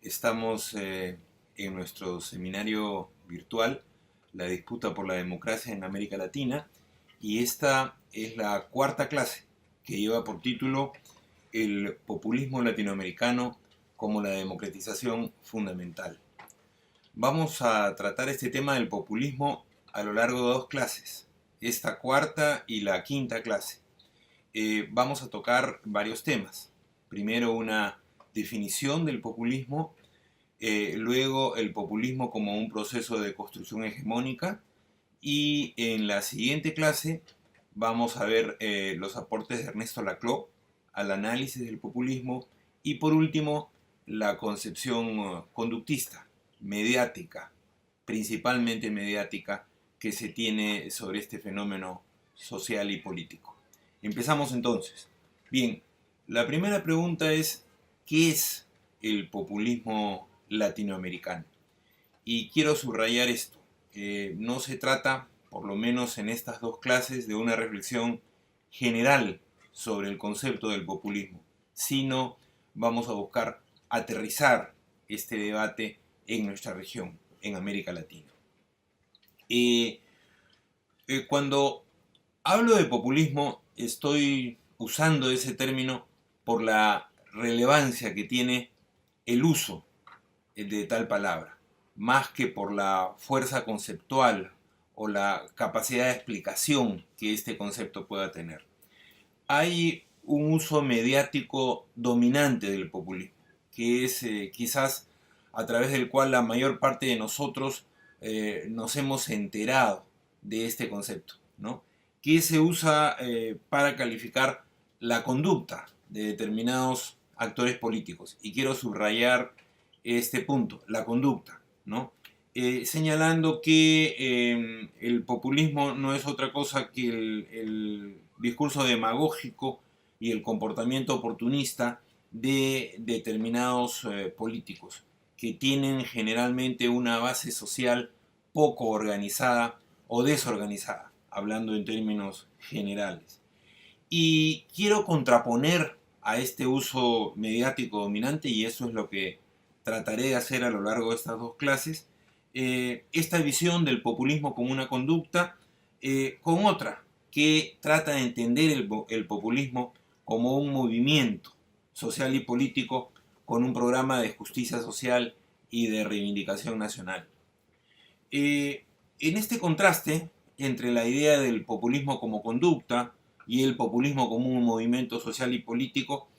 Estamos en nuestro seminario virtual, La disputa por la democracia en América Latina, y esta es la cuarta clase que lleva por título El populismo latinoamericano como la democratización fundamental. Vamos a tratar este tema del populismo a lo largo de dos clases, esta cuarta y la quinta clase. Vamos a tocar varios temas. Primero, una definición del populismo, luego el populismo como un proceso de construcción hegemónica, y en la siguiente clase vamos a ver los aportes de Ernesto Laclau al análisis del populismo y por último la concepción conductista, mediática, principalmente mediática, que se tiene sobre este fenómeno social y político. Empezamos entonces. Bien, la primera pregunta es, ¿qué es el populismo latinoamericano? Y quiero subrayar esto. No se trata, por lo menos en estas dos clases, de una reflexión general sobre el concepto del populismo, sino vamos a buscar aterrizar este debate en nuestra región, en América Latina. Cuando hablo de populismo, estoy usando ese término por la relevancia que tiene el uso de tal palabra, más que por la fuerza conceptual o la capacidad de explicación que este concepto pueda tener. Hay un uso mediático dominante del populismo, que es quizás a través del cual la mayor parte de nosotros nos hemos enterado de este concepto, ¿no? Que se usa para calificar la conducta de determinados actores políticos. Y quiero subrayar este punto, la conducta, ¿no? Señalando que el populismo no es otra cosa que el discurso demagógico y el comportamiento oportunista de determinados políticos que tienen generalmente una base social poco organizada o desorganizada, hablando en términos generales. Y quiero contraponer a este uso mediático dominante, y eso es lo que trataré de hacer a lo largo de estas dos clases, esta visión del populismo como una conducta con otra que trata de entender el populismo como un movimiento social y político con un programa de justicia social y de reivindicación nacional. En este contraste entre la idea del populismo como conducta y el populismo como un movimiento social y político,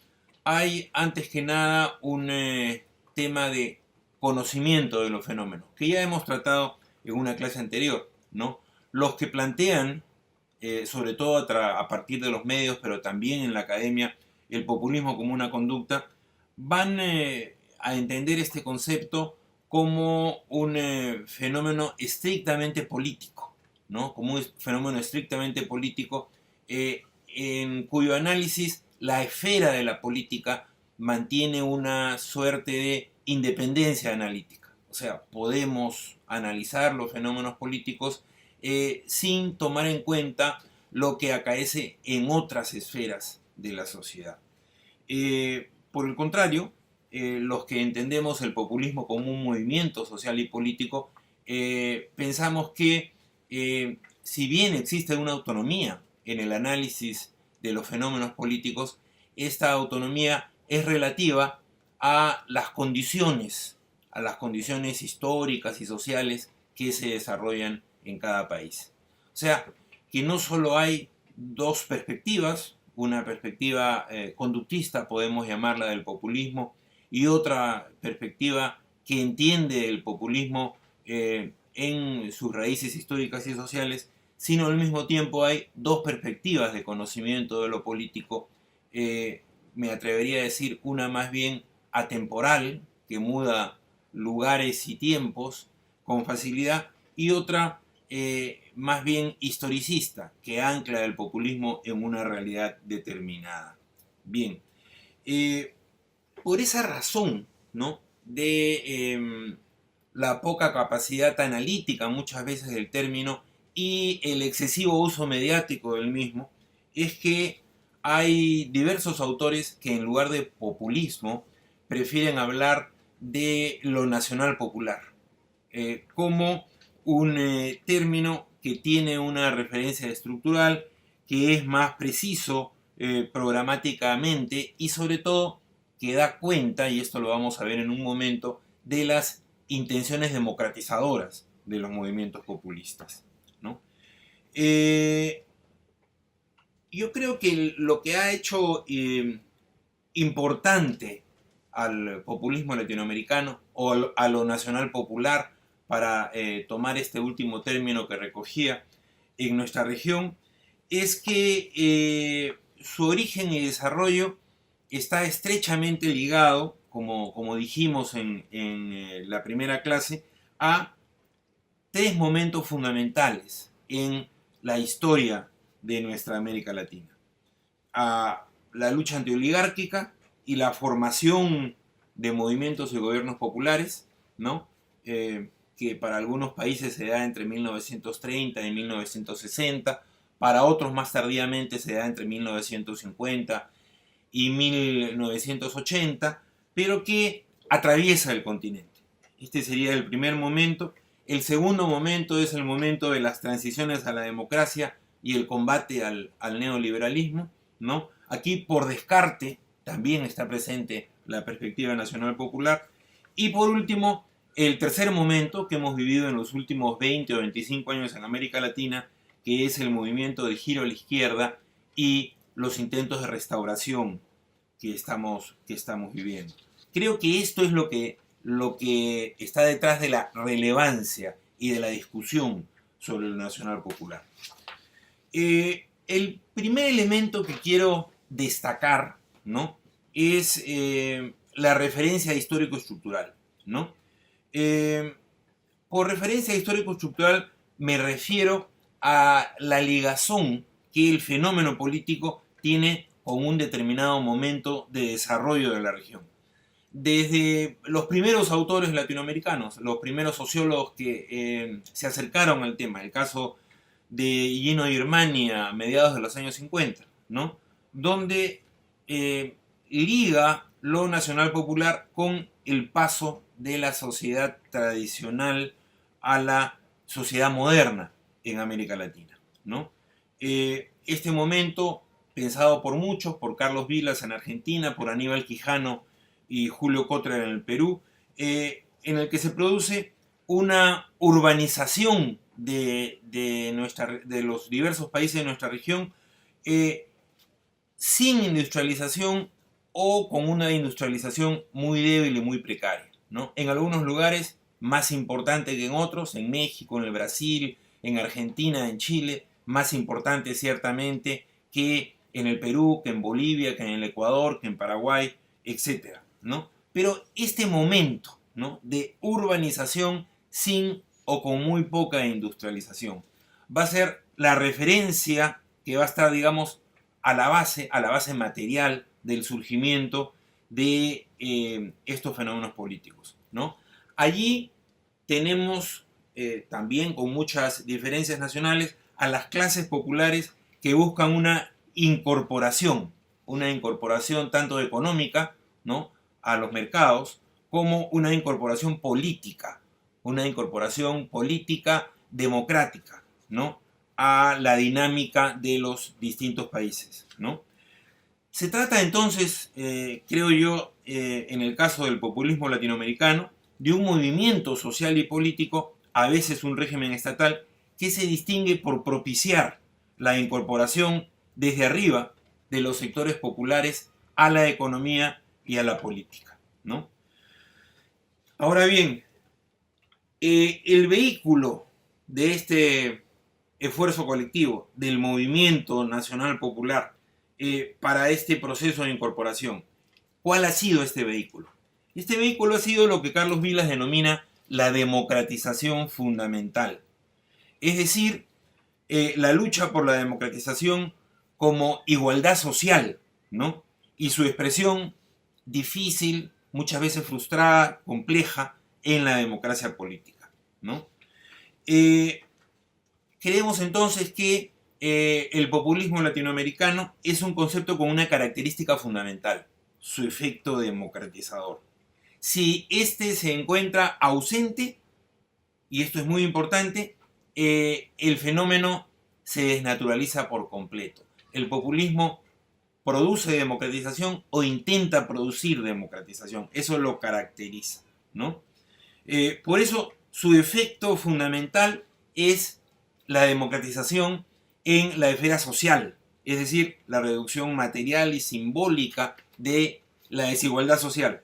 hay antes que nada un tema de conocimiento de los fenómenos, que ya hemos tratado en una clase anterior, ¿no? Los que plantean, sobre todo a partir de los medios, pero también en la academia, el populismo como una conducta, van a entender este concepto como un fenómeno estrictamente político, ¿no? Como un fenómeno estrictamente político en cuyo análisis la esfera de la política mantiene una suerte de independencia analítica. O sea, podemos analizar los fenómenos políticos sin tomar en cuenta lo que acaece en otras esferas de la sociedad. Por el contrario, los que entendemos el populismo como un movimiento social y político, pensamos que si bien existe una autonomía en el análisis de los fenómenos políticos, esta autonomía es relativa a las condiciones históricas y sociales que se desarrollan en cada país. O sea, que no solo hay dos perspectivas, una perspectiva conductista, podemos llamarla, del populismo, y otra perspectiva que entiende el populismo en sus raíces históricas y sociales, sino al mismo tiempo hay dos perspectivas de conocimiento de lo político, me atrevería a decir una más bien atemporal, que muda lugares y tiempos con facilidad, y otra más bien historicista, que ancla el populismo en una realidad determinada. Bien, por esa razón, ¿no? de la poca capacidad analítica muchas veces del término y el excesivo uso mediático del mismo, es que hay diversos autores que en lugar de populismo prefieren hablar de lo nacional popular, como un término que tiene una referencia estructural, que es más preciso programáticamente y sobre todo que da cuenta, y esto lo vamos a ver en un momento, de las intenciones democratizadoras de los movimientos populistas, ¿no? Yo creo que lo que ha hecho importante al populismo latinoamericano o a lo nacional popular, para tomar este último término que recogía en nuestra región, es que su origen y desarrollo está estrechamente ligado, como dijimos en la primera clase, a tres momentos fundamentales en la historia de nuestra América Latina: a la lucha antioligárquica y la formación de movimientos y gobiernos populares, ¿no? Que para algunos países se da entre 1930 y 1960, para otros más tardíamente se da entre 1950 y 1980, pero que atraviesa el continente. Este sería el primer momento. El segundo momento es el momento de las transiciones a la democracia y el combate al neoliberalismo, ¿no? Aquí, por descarte, también está presente la perspectiva nacional popular. Y por último, el tercer momento que hemos vivido en los últimos 20 o 25 años en América Latina, que es el movimiento de giro a la izquierda y los intentos de restauración que estamos viviendo. Creo que esto es lo que está detrás de la relevancia y de la discusión sobre lo nacional popular. El primer elemento que quiero destacar, ¿no?, es la referencia histórico-estructural, ¿no? Por referencia histórico-estructural me refiero a la ligazón que el fenómeno político tiene con un determinado momento de desarrollo de la región. Desde los primeros autores latinoamericanos, los primeros sociólogos que se acercaron al tema, el caso de Gino Germani a mediados de los años 50, ¿no?, donde liga lo nacional popular con el paso de la sociedad tradicional a la sociedad moderna en América Latina, ¿no? Este momento, pensado por muchos, por Carlos Vilas en Argentina, por Aníbal Quijano y Julio Cotrer en el Perú, en el que se produce una urbanización de los diversos países de nuestra región, sin industrialización o con una industrialización muy débil y muy precaria, ¿no? En algunos lugares más importante que en otros, en México, en el Brasil, en Argentina, en Chile, más importante ciertamente que en el Perú, que en Bolivia, que en el Ecuador, que en Paraguay, etcétera, ¿no? Pero este momento, ¿no?, de urbanización sin o con muy poca industrialización va a ser la referencia que va a estar, digamos, a la base material del surgimiento de estos fenómenos políticos, ¿no? Allí tenemos también, con muchas diferencias nacionales, a las clases populares que buscan una incorporación tanto económica, ¿no?, a los mercados, como una incorporación política democrática, ¿no?, a la dinámica de los distintos países, ¿no? Se trata entonces, creo yo, en el caso del populismo latinoamericano, de un movimiento social y político, a veces un régimen estatal, que se distingue por propiciar la incorporación desde arriba de los sectores populares a la economía y a la política, ¿no? Ahora bien, el vehículo de este esfuerzo colectivo, del movimiento nacional popular, para este proceso de incorporación, ¿cuál ha sido este vehículo? Este vehículo ha sido lo que Carlos Vilas denomina la democratización fundamental. Es decir, la lucha por la democratización como igualdad social, ¿no?, y su expresión difícil, muchas veces frustrada, compleja, en la democracia política, ¿no? Creemos entonces que el populismo latinoamericano es un concepto con una característica fundamental: su efecto democratizador. Si este se encuentra ausente, y esto es muy importante, el fenómeno se desnaturaliza por completo. El populismo produce democratización o intenta producir democratización. Eso lo caracteriza, ¿no? Por eso su efecto fundamental es la democratización en la esfera social, es decir, la reducción material y simbólica de la desigualdad social,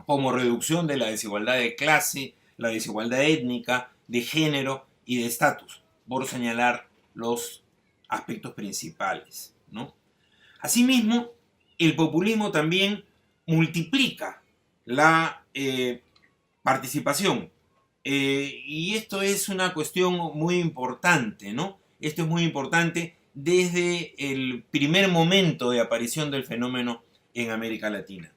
como reducción de la desigualdad de clase, la desigualdad étnica, de género y de estatus, por señalar los aspectos principales, ¿no? Asimismo, el populismo también multiplica la participación. Y esto es una cuestión muy importante, ¿no? Esto es muy importante desde el primer momento de aparición del fenómeno en América Latina.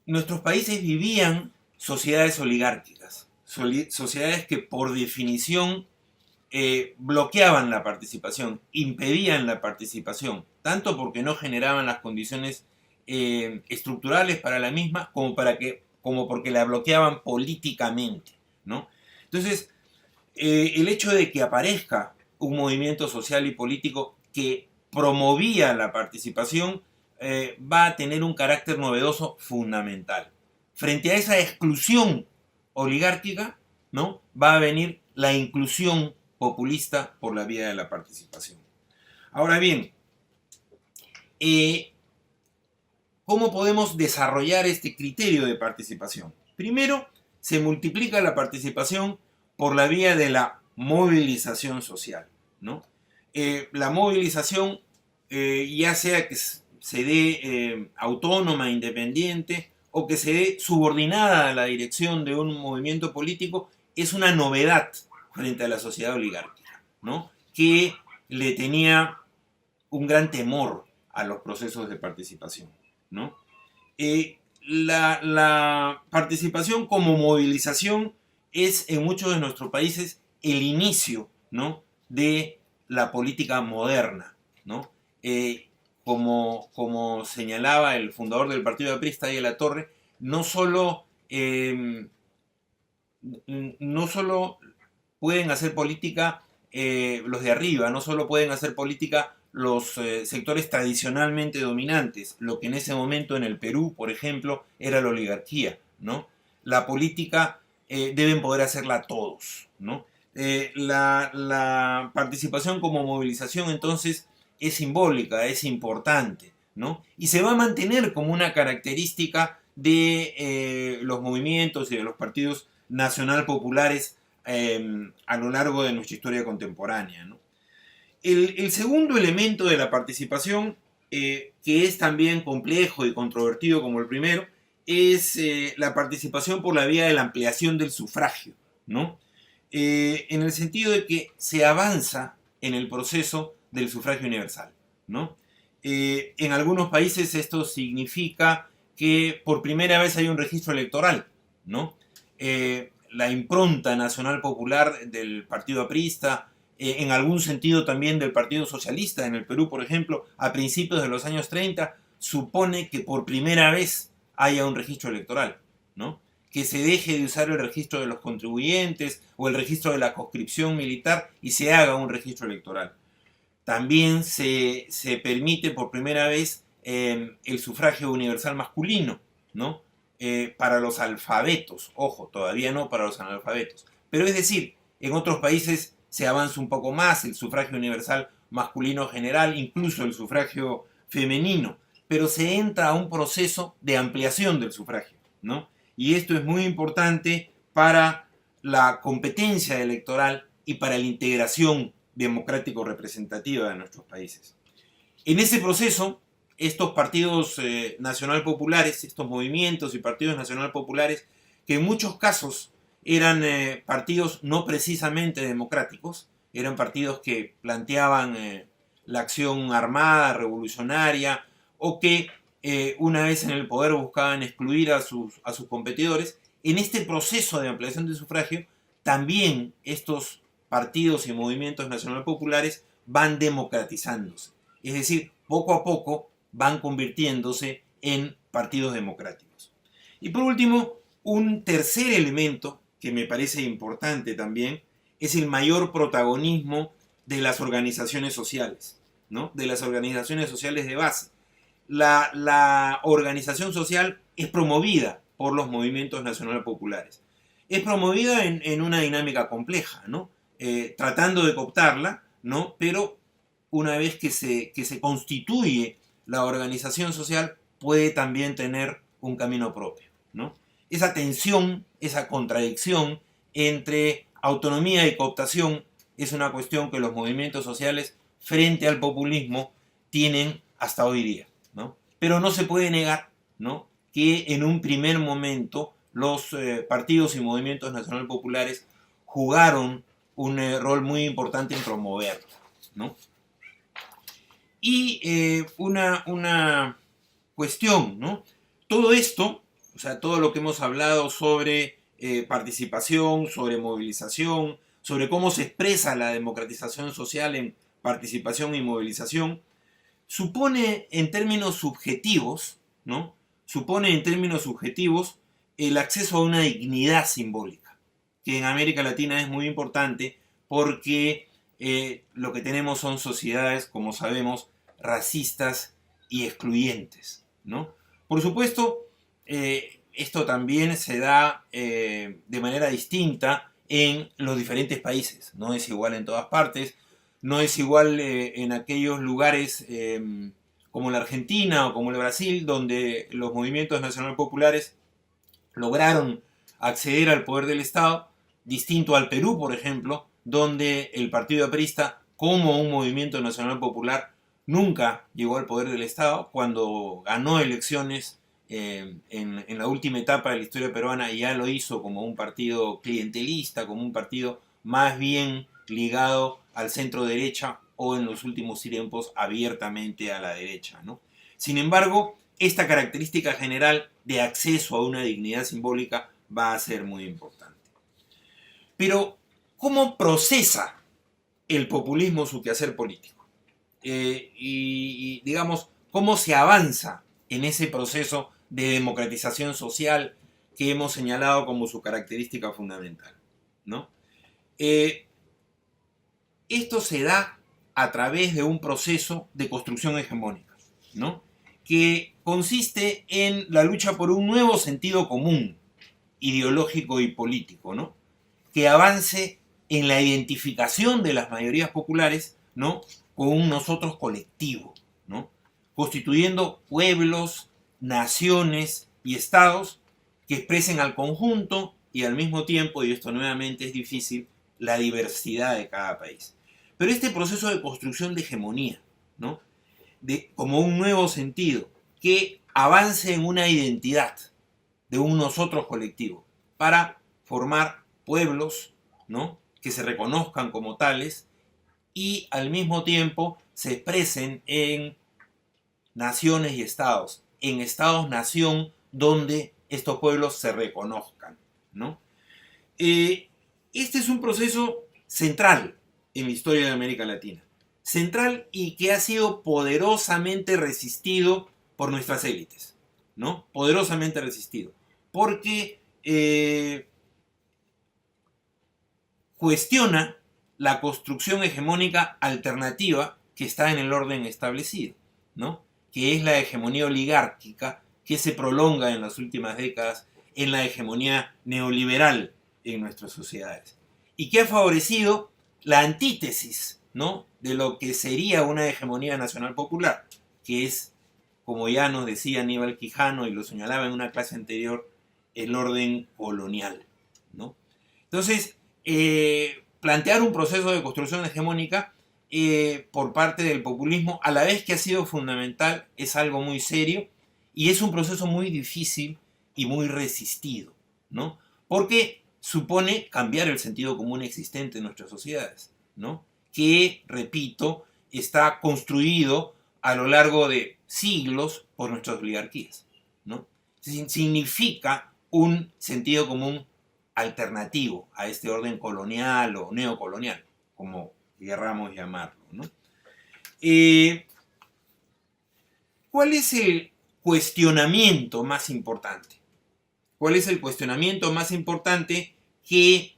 Nuestros países vivían sociedades oligárquicas, sociedades que por definición bloqueaban la participación, impedían la participación, tanto porque no generaban las condiciones estructurales para la misma, como porque la bloqueaban políticamente, ¿no? Entonces, el hecho de que aparezca un movimiento social y político que promovía la participación va a tener un carácter novedoso fundamental. Frente a esa exclusión oligárquica, ¿no?, va a venir la inclusión populista por la vía de la participación. Ahora bien, ¿cómo podemos desarrollar este criterio de participación? Primero, se multiplica la participación por la vía de la movilización social, ¿no? La movilización, ya sea que se dé autónoma, independiente, o que se dé subordinada a la dirección de un movimiento político, es una novedad frente a la sociedad oligárquica, ¿no?, que le tenía un gran temor a los procesos de participación, ¿no? La participación como movilización es en muchos de nuestros países el inicio, ¿no?, de la política moderna, ¿no? Como señalaba el fundador del Partido Aprista, de la Torre, no solo pueden hacer política los de arriba, no solo pueden hacer política los sectores tradicionalmente dominantes, lo que en ese momento en el Perú, por ejemplo, era la oligarquía, ¿no? La política deben poder hacerla todos, ¿no? La participación como movilización entonces es simbólica, es importante, ¿no? Y se va a mantener como una característica de los movimientos y de los partidos nacional populares a lo largo de nuestra historia contemporánea, ¿no? El segundo elemento de la participación, que es también complejo y controvertido como el primero, es la participación por la vía de la ampliación del sufragio, ¿no? En el sentido de que se avanza en el proceso del sufragio universal, ¿no? En algunos países esto significa que por primera vez hay un registro electoral, ¿no? La impronta nacional popular del Partido Aprista, en algún sentido también del Partido Socialista en el Perú, por ejemplo, a principios de los años 30, supone que por primera vez haya un registro electoral, ¿no? Que se deje de usar el registro de los contribuyentes o el registro de la conscripción militar y se haga un registro electoral. También se permite por primera vez el sufragio universal masculino, ¿no? Para los alfabetos, ojo, todavía no para los analfabetos. Pero es decir, en otros países se avanza un poco más, el sufragio universal masculino general, incluso el sufragio femenino, pero se entra a un proceso de ampliación del sufragio, ¿no? Y esto es muy importante para la competencia electoral y para la integración democrático-representativa de nuestros países. En ese proceso, estos partidos nacional populares, estos movimientos y partidos nacional populares, que en muchos casos eran partidos no precisamente democráticos, eran partidos que planteaban la acción armada, revolucionaria, o que una vez en el poder buscaban excluir a sus competidores. En este proceso de ampliación del sufragio, también estos partidos y movimientos nacional populares van democratizándose. Es decir, poco a poco van convirtiéndose en partidos democráticos. Y por último, un tercer elemento que me parece importante también es el mayor protagonismo de las organizaciones sociales, ¿no? De las organizaciones sociales de base. La organización social es promovida por los movimientos nacionales populares. Es promovida en una dinámica compleja, ¿no? Tratando de cooptarla, ¿no? Pero una vez que se constituye la organización social, puede también tener un camino propio, ¿no? Esa tensión, esa contradicción entre autonomía y cooptación es una cuestión que los movimientos sociales frente al populismo tienen hasta hoy día, ¿no? Pero no se puede negar, ¿no?, que en un primer momento los partidos y movimientos nacional populares jugaron un rol muy importante en promoverlo, ¿no? Y una cuestión, ¿no? Todo esto, o sea, todo lo que hemos hablado sobre participación, sobre movilización, sobre cómo se expresa la democratización social en participación y movilización, supone en términos subjetivos, ¿no? Supone en términos subjetivos el acceso a una dignidad simbólica, que en América Latina es muy importante porque lo que tenemos son sociedades, como sabemos, racistas y excluyentes, ¿no? Por supuesto, esto también se da de manera distinta en los diferentes países, no es igual en todas partes, no es igual en aquellos lugares como la Argentina o como el Brasil, donde los movimientos nacional populares lograron acceder al poder del Estado, distinto al Perú, por ejemplo, donde el Partido Aprista, como un movimiento nacional popular, nunca llegó al poder del Estado. Cuando ganó elecciones en la última etapa de la historia peruana, ya lo hizo como un partido clientelista, como un partido más bien ligado al centro derecha o en los últimos tiempos abiertamente a la derecha, ¿no? Sin embargo, esta característica general de acceso a una dignidad simbólica va a ser muy importante. Pero, ¿cómo procesa el populismo su quehacer político? Y digamos, ¿cómo se avanza en ese proceso de democratización social que hemos señalado como su característica fundamental, ¿no? Esto se da a través de un proceso de construcción hegemónica, ¿no?, que consiste en la lucha por un nuevo sentido común, ideológico y político, ¿no?, que avance en la identificación de las mayorías populares, ¿no?, con un nosotros colectivo, ¿no?, constituyendo pueblos, naciones y estados que expresen al conjunto y al mismo tiempo, y esto nuevamente es difícil, la diversidad de cada país. Pero este proceso de construcción de hegemonía, ¿no?, como un nuevo sentido, que avance en una identidad de un nosotros colectivo, para formar pueblos, ¿no?, que se reconozcan como tales y al mismo tiempo se expresen en naciones y estados, en estados-nación donde estos pueblos se reconozcan, ¿no? Este es un proceso central en la historia de América Latina. Central y que ha sido poderosamente resistido por nuestras élites, ¿no? Poderosamente resistido. Porque cuestiona la construcción hegemónica alternativa que está en el orden establecido, ¿no?, que es la hegemonía oligárquica que se prolonga en las últimas décadas en la hegemonía neoliberal en nuestras sociedades y que ha favorecido la antítesis, ¿no?, de lo que sería una hegemonía nacional popular, que es, como ya nos decía Aníbal Quijano y lo señalaba en una clase anterior, el orden colonial, ¿no? Entonces, plantear un proceso de construcción hegemónica por parte del populismo, a la vez que ha sido fundamental, es algo muy serio y es un proceso muy difícil y muy resistido, ¿no?, porque supone cambiar el sentido común existente en nuestras sociedades, ¿no?, que, repito, está construido a lo largo de siglos por nuestras oligarquías, ¿no? Significa un sentido común alternativo a este orden colonial o neocolonial, como querramos llamarlo, ¿no? ¿Cuál es cuestionamiento más importante? ¿Cuál es el cuestionamiento más importante que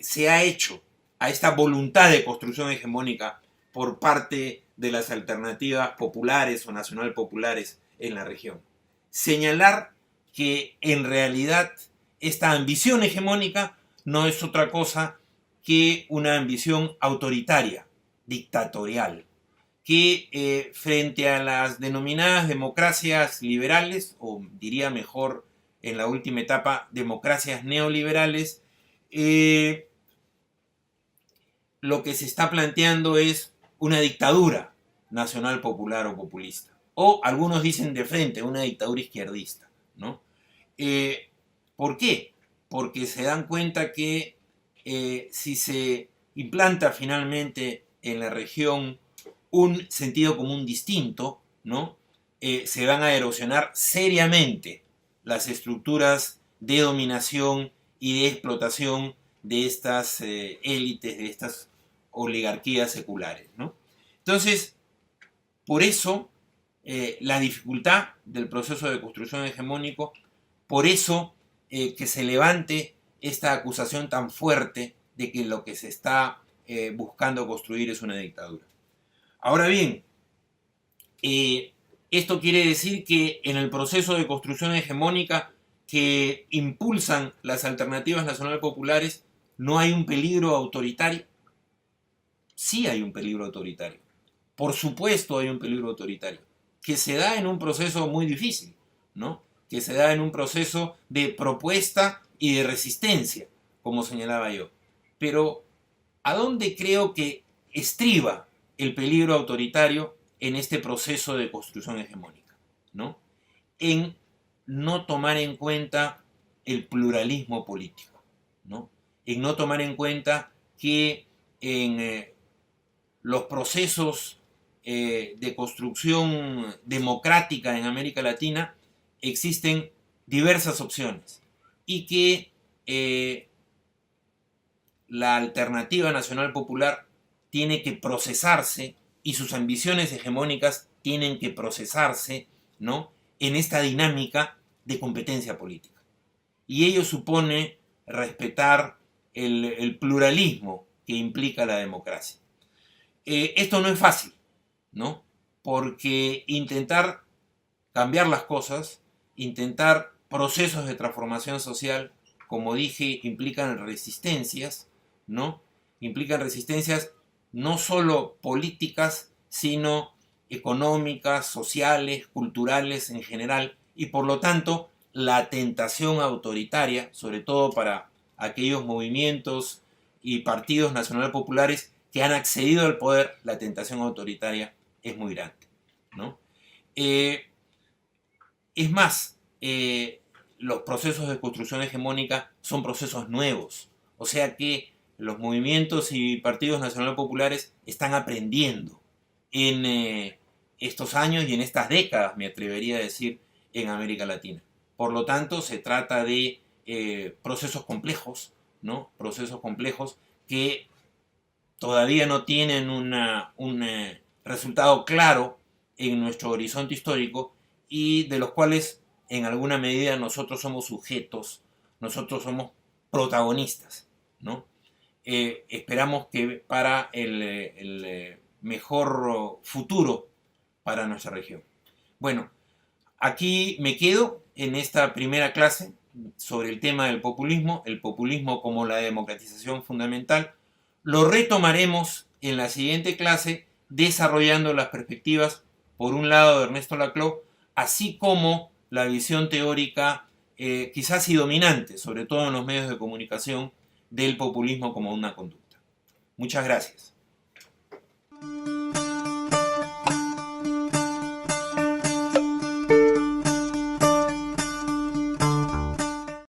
se ha hecho a esta voluntad de construcción hegemónica por parte de las alternativas populares o nacional populares en la región? Señalar que en realidad esta ambición hegemónica no es otra cosa que una ambición autoritaria, dictatorial, que frente a las denominadas democracias liberales, o diría mejor en la última etapa, democracias neoliberales, lo que se está planteando es una dictadura nacional popular o populista. O algunos dicen de frente, una dictadura izquierdista, ¿no? ¿Por qué? Porque se dan cuenta que si se implanta finalmente en la región un sentido común distinto, ¿no? Se van a erosionar seriamente las estructuras de dominación y de explotación de estas élites, de estas oligarquías seculares, ¿no? Entonces, por eso, la dificultad del proceso de construcción hegemónico, por eso que se levante esta acusación tan fuerte de que lo que se está buscando construir es una dictadura. Ahora bien, esto quiere decir que en el proceso de construcción hegemónica que impulsan las alternativas nacionales populares no hay un peligro autoritario. Sí hay un peligro autoritario. Por supuesto hay un peligro autoritario, que se da en un proceso muy difícil, ¿no? Que se da en un proceso de propuesta y de resistencia, como señalaba yo. Pero, ¿a dónde creo que estriba el peligro autoritario en este proceso de construcción hegemónica, ¿no? En no tomar en cuenta el pluralismo político, ¿no? En no tomar en cuenta que en los procesos de construcción democrática en América Latina existen diversas opciones y que la alternativa nacional popular tiene que procesarse y sus ambiciones hegemónicas tienen que procesarse, ¿no?, en esta dinámica de competencia política. Y ello supone respetar el pluralismo que implica la democracia. Esto no es fácil, ¿no? Porque intentar cambiar las cosas, intentar procesos de transformación social, como dije, implican resistencias, ¿no? Implican resistencias no solo políticas, sino económicas, sociales, culturales en general, y por lo tanto la tentación autoritaria, sobre todo para aquellos movimientos y partidos nacional populares que han accedido al poder, la tentación autoritaria es muy grande, ¿no? Es más, los procesos de construcción hegemónica son procesos nuevos, o sea que los movimientos y partidos nacional populares están aprendiendo en estos años y en estas décadas, me atrevería a decir, en América Latina. Por lo tanto, se trata de procesos complejos, ¿no? Procesos complejos que todavía no tienen un resultado claro en nuestro horizonte histórico y de los cuales en alguna medida nosotros somos sujetos, nosotros somos protagonistas, ¿no? Esperamos que para el mejor futuro para nuestra región. Bueno, aquí me quedo en esta primera clase sobre el tema del populismo, el populismo como la democratización fundamental. Lo retomaremos en la siguiente clase desarrollando las perspectivas, por un lado, de Ernesto Laclau, así como la visión teórica, quizás y dominante, sobre todo en los medios de comunicación, del populismo como una conducta. Muchas gracias.